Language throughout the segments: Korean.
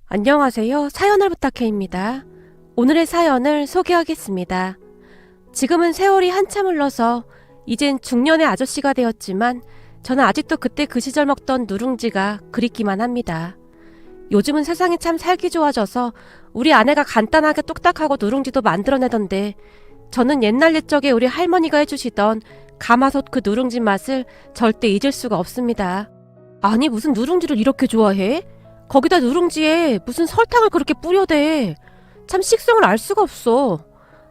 안녕하세요. 사연을 부탁해입니다. 오늘의 사연을 소개하겠습니다. 지금은 세월이 한참 흘러서 이젠 중년의 아저씨가 되었지만 저는 아직도 그때 그 시절 먹던 누룽지가 그립기만 합니다. 요즘은 세상이 참 살기 좋아져서 우리 아내가 간단하게 뚝딱하고 누룽지도 만들어내던데 저는 옛날 옛적에 우리 할머니가 해주시던 가마솥 그 누룽지 맛을 절대 잊을 수가 없습니다. 아니 무슨 누룽지를 이렇게 좋아해? 거기다 누룽지에 무슨 설탕을 그렇게 뿌려대. 참 식성을 알 수가 없어.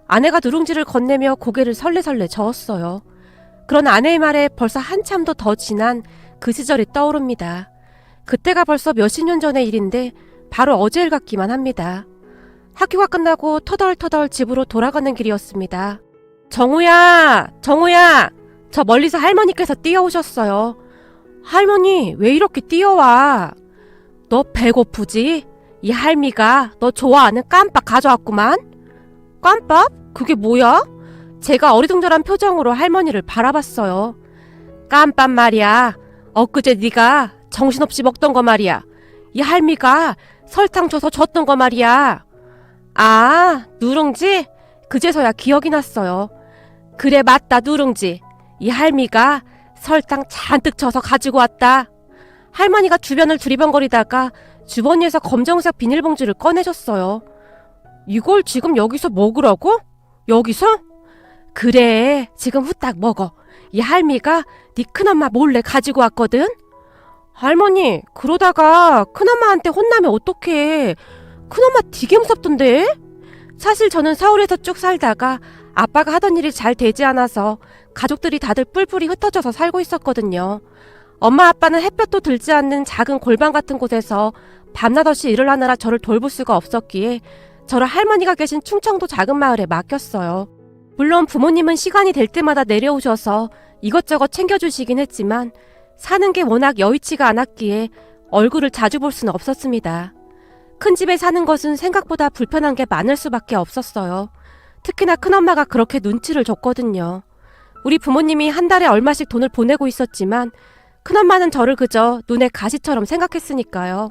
아내가 누룽지를 건네며 고개를 설레설레 저었어요. 그런 아내의 말에 벌써 한참도 더 지난 그 시절이 떠오릅니다. 그때가 벌써 몇십 년 전의 일인데 바로 어제 일 같기만 합니다. 학교가 끝나고 터덜터덜 집으로 돌아가는 길이었습니다. 정우야! 정우야! 저 멀리서 할머니께서 뛰어오셨어요. 할머니, 왜 이렇게 뛰어와? 너 배고프지? 이 할미가 너 좋아하는 깜빡 가져왔구만. 깜빡? 그게 뭐야? 제가 어리둥절한 표정으로 할머니를 바라봤어요. 깜빡 말이야. 엊그제 네가 정신없이 먹던 거 말이야. 이 할미가 설탕 줘서 줬던 거 말이야. 아, 누룽지? 그제서야 기억이 났어요. 그래 맞다 누룽지. 이 할미가 설탕 잔뜩 쳐서 가지고 왔다. 할머니가 주변을 두리번거리다가 주머니에서 검정색 비닐봉지를 꺼내줬어요. 이걸 지금 여기서 먹으라고? 여기서? 그래, 지금 후딱 먹어. 이 할미가 네 큰엄마 몰래 가지고 왔거든? 할머니, 그러다가 큰엄마한테 혼나면 어떡해. 큰엄마 되게 무섭던데? 사실 저는 서울에서 쭉 살다가 아빠가 하던 일이 잘 되지 않아서 가족들이 다들 뿔뿔이 흩어져서 살고 있었거든요. 엄마 아빠는 햇볕도 들지 않는 작은 골방 같은 곳에서 밤낮없이 일을 하느라 저를 돌볼 수가 없었기에 저를 할머니가 계신 충청도 작은 마을에 맡겼어요. 물론 부모님은 시간이 될 때마다 내려오셔서 이것저것 챙겨주시긴 했지만 사는 게 워낙 여의치가 않았기에 얼굴을 자주 볼 수는 없었습니다. 큰 집에 사는 것은 생각보다 불편한 게 많을 수밖에 없었어요. 특히나 큰엄마가 그렇게 눈치를 줬거든요. 우리 부모님이 한 달에 얼마씩 돈을 보내고 있었지만 큰엄마는 저를 그저 눈의 가시처럼 생각했으니까요.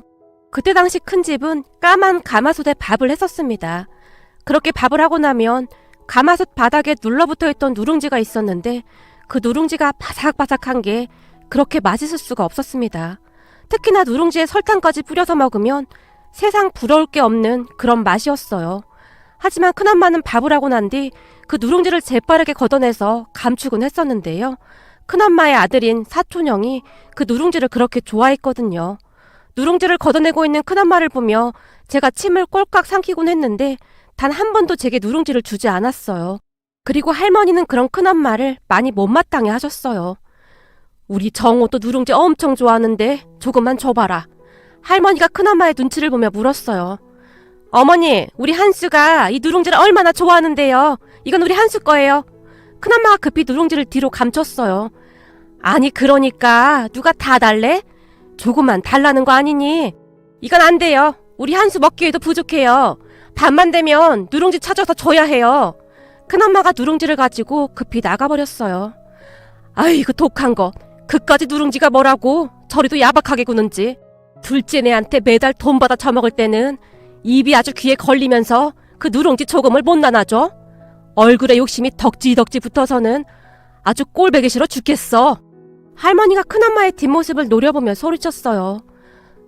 그때 당시 큰 집은 까만 가마솥에 밥을 했었습니다. 그렇게 밥을 하고 나면 가마솥 바닥에 눌러붙어 있던 누룽지가 있었는데 그 누룽지가 바삭바삭한 게 그렇게 맛있을 수가 없었습니다. 특히나 누룽지에 설탕까지 뿌려서 먹으면 세상 부러울 게 없는 그런 맛이었어요. 하지만 큰엄마는 밥을 하고 난 뒤 그 누룽지를 재빠르게 걷어내서 감추곤 했었는데요. 큰엄마의 아들인 사촌형이 그 누룽지를 그렇게 좋아했거든요. 누룽지를 걷어내고 있는 큰엄마를 보며 제가 침을 꼴깍 삼키곤 했는데 단 한 번도 제게 누룽지를 주지 않았어요. 그리고 할머니는 그런 큰엄마를 많이 못마땅해 하셨어요. 우리 정호도 누룽지 엄청 좋아하는데 조금만 줘봐라. 할머니가 큰엄마의 눈치를 보며 물었어요. 어머니, 우리 한수가 이 누룽지를 얼마나 좋아하는데요. 이건 우리 한수 거예요. 큰엄마가 급히 누룽지를 뒤로 감췄어요. 아니 그러니까 누가 다 달래? 조금만 달라는 거 아니니? 이건 안 돼요. 우리 한수 먹기에도 부족해요. 밤만 되면 누룽지 찾아서 줘야 해요. 큰엄마가 누룽지를 가지고 급히 나가버렸어요. 아이고 독한 거. 그까지 누룽지가 뭐라고 저리도 야박하게 구는지. 둘째네한테 매달 돈 받아 처먹을 때는 입이 아주 귀에 걸리면서 그 누룽지 조금을 못 나눠줘. 얼굴에 욕심이 덕지덕지 붙어서는 아주 꼴보기 싫어 죽겠어. 할머니가 큰엄마의 뒷모습을 노려보며 소리쳤어요.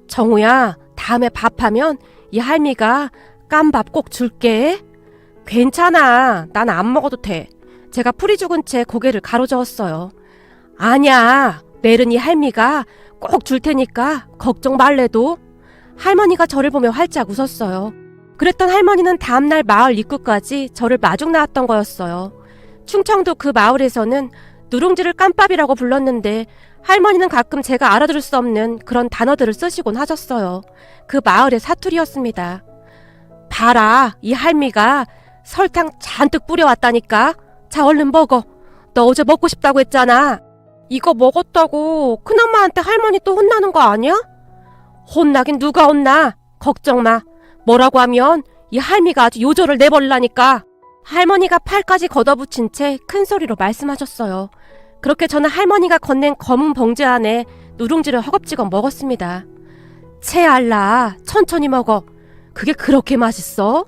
정우야, 다음에 밥하면 이 할미가 깐밥 꼭 줄게. 괜찮아, 난 안 먹어도 돼. 제가 풀이 죽은 채 고개를 가로저었어요. 아니야, 내일은 이 할미가 꼭 줄 테니까 걱정 말래도. 할머니가 저를 보며 활짝 웃었어요. 그랬던 할머니는 다음날 마을 입구까지 저를 마중 나왔던 거였어요. 충청도 그 마을에서는 누룽지를 깜밥이라고 불렀는데 할머니는 가끔 제가 알아들을 수 없는 그런 단어들을 쓰시곤 하셨어요. 그 마을의 사투리였습니다. 봐라, 이 할미가 설탕 잔뜩 뿌려왔다니까. 자 얼른 먹어. 너 어제 먹고 싶다고 했잖아. 이거 먹었다고 큰엄마한테 할머니 또 혼나는 거 아니야? 혼나긴 누가 혼나. 걱정 마. 뭐라고 하면 이 할미가 아주 요절을 내버리라니까. 할머니가 팔까지 걷어붙인 채 큰 소리로 말씀하셨어요. 그렇게 저는 할머니가 건넨 검은 봉지 안에 누룽지를 허겁지겁 먹었습니다. 채알라, 천천히 먹어. 그게 그렇게 맛있어?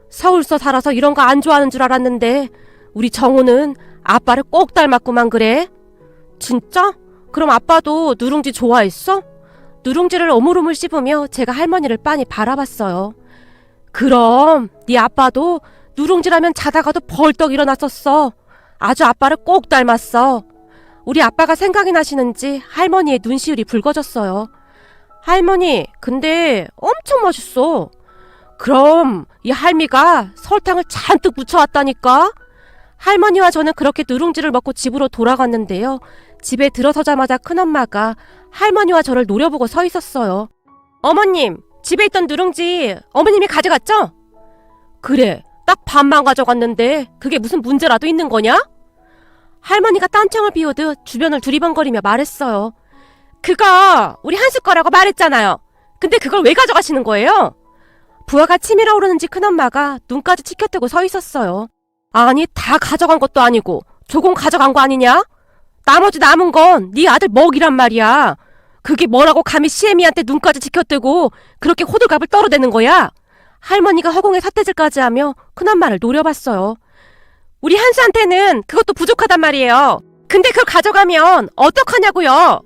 서울서 살아서 이런 거 안 좋아하는 줄 알았는데 우리 정우는 아빠를 꼭 닮았구만 그래. 진짜? 그럼 아빠도 누룽지 좋아했어? 누룽지를 오물오물 씹으며 제가 할머니를 빤히 바라봤어요. 그럼 네 아빠도 누룽지라면 자다가도 벌떡 일어났었어. 아주 아빠를 꼭 닮았어. 우리 아빠가 생각이 나시는지 할머니의 눈시울이 붉어졌어요. 할머니, 근데 엄청 맛있어. 그럼 이 할미가 설탕을 잔뜩 묻혀왔다니까? 할머니와 저는 그렇게 누룽지를 먹고 집으로 돌아갔는데요. 집에 들어서자마자 큰엄마가 할머니와 저를 노려보고 서 있었어요. 어머님, 집에 있던 누룽지 어머님이 가져갔죠? 그래, 딱 반만 가져갔는데 그게 무슨 문제라도 있는 거냐? 할머니가 딴청을 비우듯 주변을 두리번거리며 말했어요. 그거 우리 한수 거라고 말했잖아요. 근데 그걸 왜 가져가시는 거예요? 부하가 치밀어 오르는지 큰엄마가 눈까지 치켜뜨고 서 있었어요. 아니, 다 가져간 것도 아니고 조금 가져간 거 아니냐? 나머지 남은 건 네 아들 먹이란 말이야. 그게 뭐라고 감히 시애미한테 눈까지 치켜뜨고 그렇게 호들갑을 떨어대는 거야? 할머니가 허공에 삿대질까지 하며 큰엄마를 노려봤어요. 우리 한수한테는 그것도 부족하단 말이에요. 근데 그걸 가져가면 어떡하냐고요?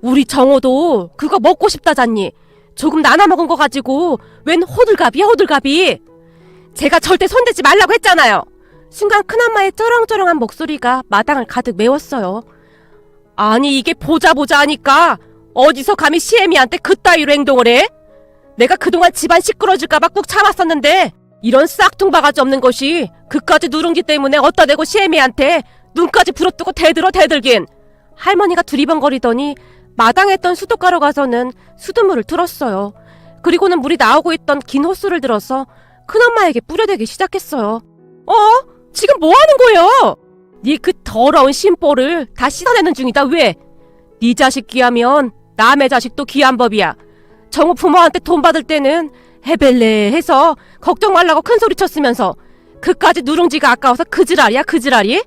우리 정호도 그거 먹고 싶다잖니. 조금 나눠 먹은 거 가지고 웬 호들갑이야 호들갑이. 제가 절대 손대지 말라고 했잖아요. 순간 큰엄마의 쩌렁쩌렁한 목소리가 마당을 가득 메웠어요. 아니, 이게 보자 하니까 어디서 감히 시애미한테 그따위로 행동을 해? 내가 그동안 집안 시끄러질까봐 꾹 참았었는데 이런 싹퉁 바가지 없는 것이 그까지 누룽지 때문에 어디다 대고 시애미한테 눈까지 부러뜨고 대들긴. 할머니가 두리번거리더니 마당에 있던 수도가로 가서는 수돗물을 틀었어요. 그리고는 물이 나오고 있던 긴 호스를 들어서 큰엄마에게 뿌려대기 시작했어요. 지금 뭐 하는 거예요? 네 그 더러운 심보를 다 씻어내는 중이다. 왜? 네 자식 귀하면 남의 자식도 귀한 법이야. 정우 부모한테 돈 받을 때는 해벨레 해서 걱정 말라고 큰소리 쳤으면서 그까지 누룽지가 아까워서 그지랄이야 그지랄이?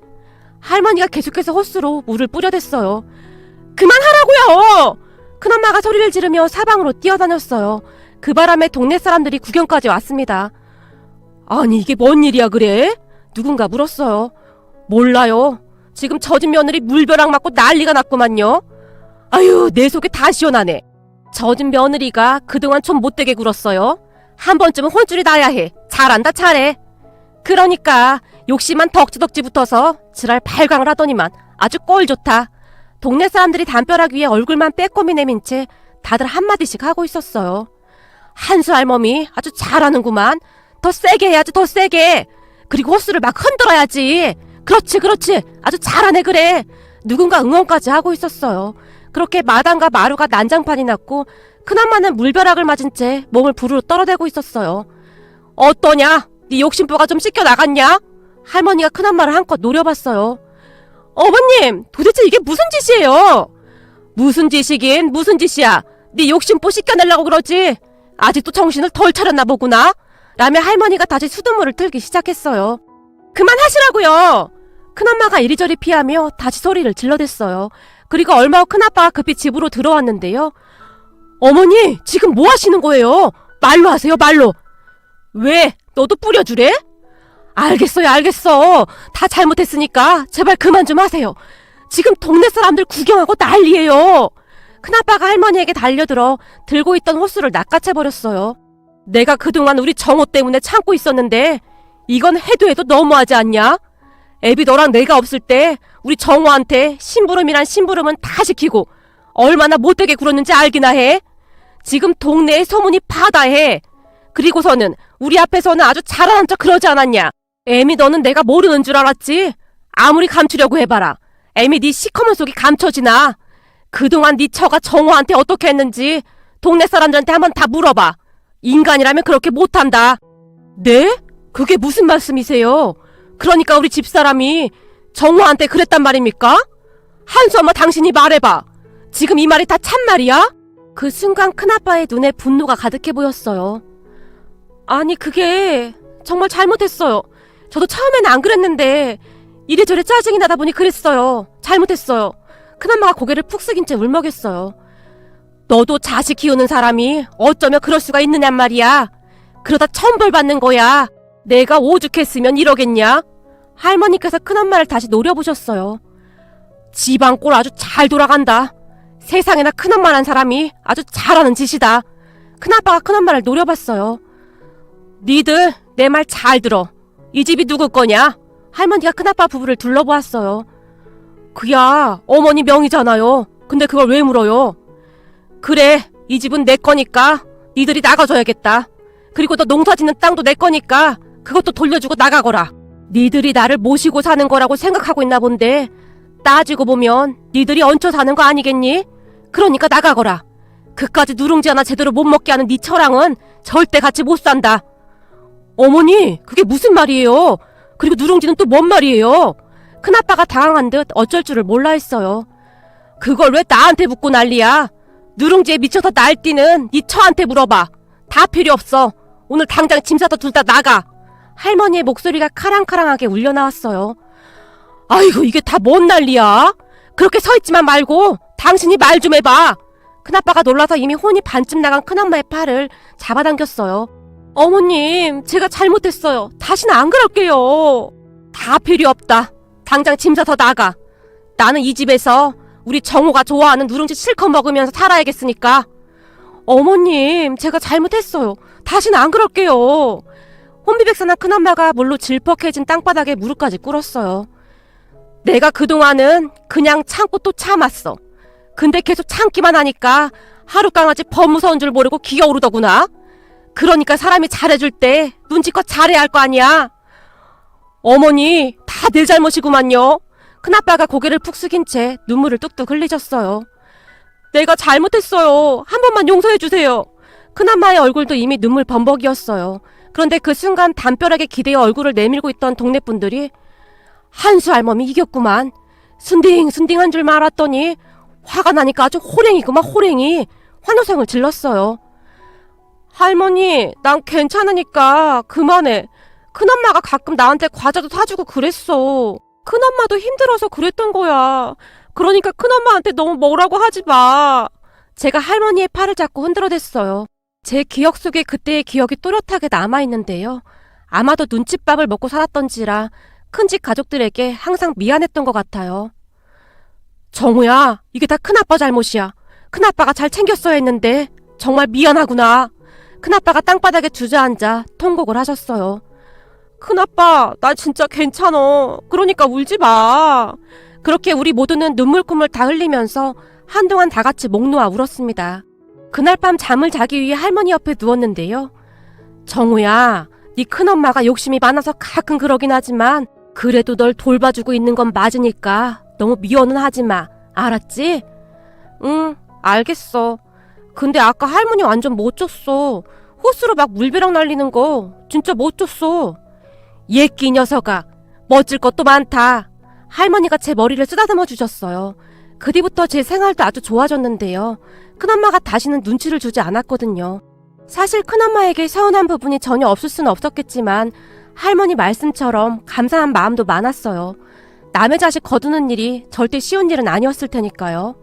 할머니가 계속해서 호스로 물을 뿌려댔어요. 그만하라고요! 큰엄마가 소리를 지르며 사방으로 뛰어다녔어요. 그 바람에 동네 사람들이 구경까지 왔습니다. 아니, 이게 뭔 일이야 그래? 누군가 물었어요. 몰라요. 지금 젖은 며느리 물벼락 맞고 난리가 났구만요. 아유, 내 속이 다 시원하네. 젖은 며느리가 그동안 좀 못되게 굴었어요. 한 번쯤은 혼쭐이 나야 해. 잘한다 잘해. 그러니까 욕심만 덕지덕지 붙어서 지랄 발광을 하더니만 아주 꼴 좋다. 동네 사람들이 담벼락 위에 얼굴만 빼꼼히 내민 채 다들 한마디씩 하고 있었어요. 한수 할멈이 아주 잘하는구만. 더 세게 해야지 더 세게. 그리고 호수를 막 흔들어야지. 그렇지 아주 잘하네 그래. 누군가 응원까지 하고 있었어요. 그렇게 마당과 마루가 난장판이 났고 큰엄마는 물벼락을 맞은 채 몸을 부르르 떨어대고 있었어요. 어떠냐? 네 욕심부가 좀 씻겨나갔냐? 할머니가 큰엄마를 한껏 노려봤어요. 어머님, 도대체 이게 무슨 짓이에요? 무슨 짓이긴 무슨 짓이야. 네 욕심부 씻겨내려고 그러지. 아직도 정신을 덜 차렸나 보구나. 라며 할머니가 다시 수돗물을 틀기 시작했어요. 그만하시라고요. 큰엄마가 이리저리 피하며 다시 소리를 질러댔어요. 그리고 얼마 후 큰아빠가 급히 집으로 들어왔는데요. 어머니, 지금 뭐 하시는 거예요? 말로 하세요, 말로. 왜? 너도 뿌려주래? 알겠어. 다 잘못했으니까 제발 그만 좀 하세요. 지금 동네 사람들 구경하고 난리예요. 큰아빠가 할머니에게 달려들어 들고 있던 호수를 낚아채버렸어요. 내가 그동안 우리 정호 때문에 참고 있었는데 이건 해도 너무하지 않냐? 애비 너랑 내가 없을 때 우리 정호한테 심부름이란 심부름은 다 시키고 얼마나 못되게 굴었는지 알기나 해? 지금 동네에 소문이 파다해. 그리고서는 우리 앞에서는 아주 잘하는 척 그러지 않았냐? 애미 너는 내가 모르는 줄 알았지? 아무리 감추려고 해봐라. 애미 네 시커먼 속이 감춰지나? 그동안 네 처가 정호한테 어떻게 했는지 동네 사람들한테 한번 다 물어봐. 인간이라면 그렇게 못한다. 네? 그게 무슨 말씀이세요? 그러니까 우리 집사람이 정호한테 그랬단 말입니까? 한수 엄마 당신이 말해봐. 지금 이 말이 다 참말이야? 그 순간 큰아빠의 눈에 분노가 가득해 보였어요. 아니, 그게 정말 잘못했어요. 저도 처음에는 안 그랬는데 이래저래 짜증이 나다 보니 그랬어요. 잘못했어요. 큰엄마가 고개를 푹 숙인 채 울먹였어요. 너도 자식 키우는 사람이 어쩌면 그럴 수가 있느냔 말이야. 그러다 천벌 받는 거야. 내가 오죽했으면 이러겠냐? 할머니께서 큰엄마를 다시 노려보셨어요. 집안 꼴 아주 잘 돌아간다. 세상에나 큰엄마란 사람이 아주 잘하는 짓이다. 큰아빠가 큰엄마를 노려봤어요. 니들 내 말 잘 들어. 이 집이 누구 거냐? 할머니가 큰아빠 부부를 둘러보았어요. 그야 어머니 명의잖아요. 근데 그걸 왜 물어요? 그래, 이 집은 내 거니까 니들이 나가줘야겠다. 그리고 너 농사 짓는 땅도 내 거니까 그것도 돌려주고 나가거라. 니들이 나를 모시고 사는 거라고 생각하고 있나 본데 따지고 보면 니들이 얹혀 사는 거 아니겠니? 그러니까 나가거라. 그까지 누룽지 하나 제대로 못 먹게 하는 니 처랑은 절대 같이 못 산다. 어머니, 그게 무슨 말이에요? 그리고 누룽지는 또 뭔 말이에요? 큰아빠가 당황한 듯 어쩔 줄을 몰라 했어요. 그걸 왜 나한테 묻고 난리야? 누룽지에 미쳐서 날뛰는 니 처한테 물어봐. 다 필요 없어. 오늘 당장 짐 싸서 둘 다 나가. 할머니의 목소리가 카랑카랑하게 울려나왔어요. 아이고, 이게 다 뭔 난리야? 그렇게 서 있지만 말고 당신이 말 좀 해봐. 큰아빠가 놀라서 이미 혼이 반쯤 나간 큰엄마의 팔을 잡아당겼어요. 어머님, 제가 잘못했어요. 다시는 안 그럴게요. 다 필요 없다. 당장 짐 싸서 나가. 나는 이 집에서 우리 정호가 좋아하는 누룽지 실컷 먹으면서 살아야겠으니까. 어머님, 제가 잘못했어요. 다시는 안 그럴게요. 혼비백산한 큰엄마가 물로 질퍽해진 땅바닥에 무릎까지 꿇었어요. 내가 그동안은 그냥 참고 또 참았어. 근데 계속 참기만 하니까 하루 강아지 범무서운 줄 모르고 기가 오르더구나. 그러니까 사람이 잘해줄 때 눈치껏 잘해야 할 거 아니야. 어머니, 다 내 잘못이구만요. 큰아빠가 고개를 푹 숙인 채 눈물을 뚝뚝 흘리셨어요. 내가 잘못했어요. 한 번만 용서해주세요. 큰엄마의 얼굴도 이미 눈물 범벅이었어요. 그런데 그 순간 담벼락에 기대어 얼굴을 내밀고 있던 동네 분들이 한수 할멈이 이겼구만. 순딩순딩한 줄 알았더니 화가 나니까 아주 호랭이구만, 호랭이. 환호성을 질렀어요. 할머니, 난 괜찮으니까 그만해. 큰엄마가 가끔 나한테 과자도 사주고 그랬어. 큰엄마도 힘들어서 그랬던 거야. 그러니까 큰엄마한테 너무 뭐라고 하지 마. 제가 할머니의 팔을 잡고 흔들어댔어요. 제 기억 속에 그때의 기억이 또렷하게 남아있는데요. 아마도 눈칫밥을 먹고 살았던지라 큰집 가족들에게 항상 미안했던 것 같아요. 정우야, 이게 다 큰아빠 잘못이야. 큰아빠가 잘 챙겼어야 했는데 정말 미안하구나. 큰아빠가 땅바닥에 주저앉아 통곡을 하셨어요. 큰아빠, 나 진짜 괜찮아. 그러니까 울지 마. 그렇게 우리 모두는 눈물콧물 다 흘리면서 한동안 다 같이 목 놓아 울었습니다. 그날 밤 잠을 자기 위해 할머니 옆에 누웠는데요. 정우야, 네 큰엄마가 욕심이 많아서 가끔 그러긴 하지만 그래도 널 돌봐주고 있는 건 맞으니까 너무 미워는 하지 마. 알았지? 응, 알겠어. 근데 아까 할머니 완전 멋졌어. 호수로 막 물벼락 날리는 거 진짜 멋졌어. 예끼 녀석아, 멋질 것도 많다. 할머니가 제 머리를 쓰다듬어 주셨어요. 그 뒤부터 제 생활도 아주 좋아졌는데요. 큰엄마가 다시는 눈치를 주지 않았거든요. 사실 큰엄마에게 서운한 부분이 전혀 없을 수는 없었겠지만 할머니 말씀처럼 감사한 마음도 많았어요. 남의 자식 거두는 일이 절대 쉬운 일은 아니었을 테니까요.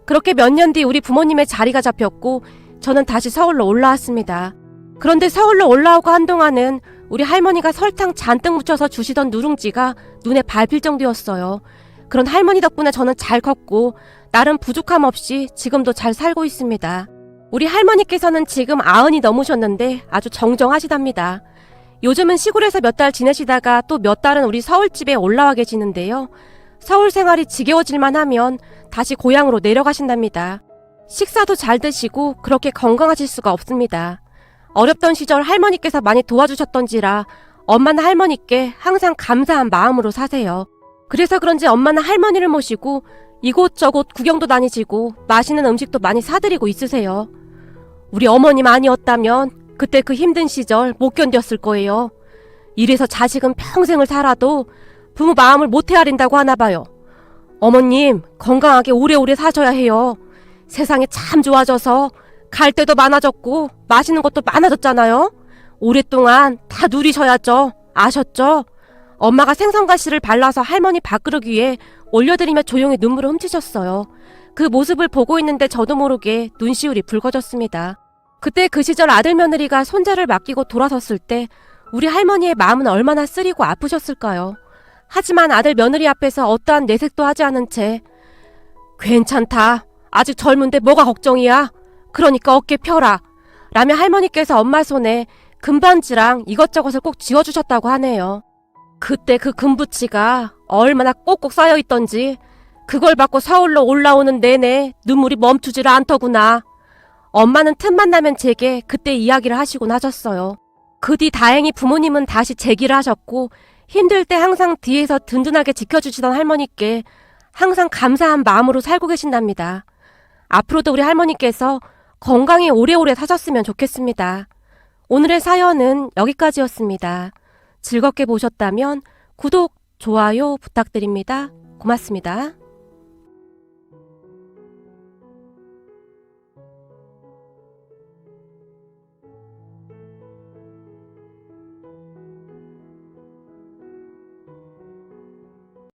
그렇게 몇 년 뒤 우리 부모님의 자리가 잡혔고 저는 다시 서울로 올라왔습니다. 그런데 서울로 올라오고 한동안은 우리 할머니가 설탕 잔뜩 묻혀서 주시던 누룽지가 눈에 밟힐 정도였어요. 그런 할머니 덕분에 저는 잘 컸고 나름 부족함 없이 지금도 잘 살고 있습니다. 우리 할머니께서는 지금 90이 넘으셨는데 아주 정정하시답니다. 요즘은 시골에서 몇 달 지내시다가 또 몇 달은 우리 서울집에 올라와 계시는데요. 서울 생활이 지겨워질만 하면 다시 고향으로 내려가신답니다. 식사도 잘 드시고 그렇게 건강하실 수가 없습니다. 어렵던 시절 할머니께서 많이 도와주셨던지라 엄마는 할머니께 항상 감사한 마음으로 사세요. 그래서 그런지 엄마는 할머니를 모시고 이곳저곳 구경도 다니시고 맛있는 음식도 많이 사드리고 있으세요. 우리 어머님 아니었다면 그때 그 힘든 시절 못 견뎠을 거예요. 이래서 자식은 평생을 살아도 부모 마음을 못 헤아린다고 하나 봐요. 어머님, 건강하게 오래오래 사셔야 해요. 세상이 참 좋아져서 갈 데도 많아졌고 맛있는 것도 많아졌잖아요. 오랫동안 다 누리셔야죠. 아셨죠? 엄마가 생선가시를 발라서 할머니 밥그릇 위에 올려드리며 조용히 눈물을 훔치셨어요. 그 모습을 보고 있는데 저도 모르게 눈시울이 붉어졌습니다. 그때 그 시절 아들 며느리가 손자를 맡기고 돌아섰을 때 우리 할머니의 마음은 얼마나 쓰리고 아프셨을까요? 하지만 아들 며느리 앞에서 어떠한 내색도 하지 않은 채 괜찮다. 아직 젊은데 뭐가 걱정이야. 그러니까 어깨 펴라. 라며 할머니께서 엄마 손에 금반지랑 이것저것을 꼭 쥐어주셨다고 하네요. 그때 그 금부치가 얼마나 꼭꼭 쌓여있던지 그걸 받고 서울로 올라오는 내내 눈물이 멈추질 않더구나. 엄마는 틈만 나면 제게 그때 이야기를 하시곤 하셨어요. 그 뒤 다행히 부모님은 다시 재기를 하셨고 힘들 때 항상 뒤에서 든든하게 지켜주시던 할머니께 항상 감사한 마음으로 살고 계신답니다. 앞으로도 우리 할머니께서 건강히 오래오래 사셨으면 좋겠습니다. 오늘의 사연은 여기까지였습니다. 즐겁게 보셨다면 구독, 좋아요 부탁드립니다. 고맙습니다.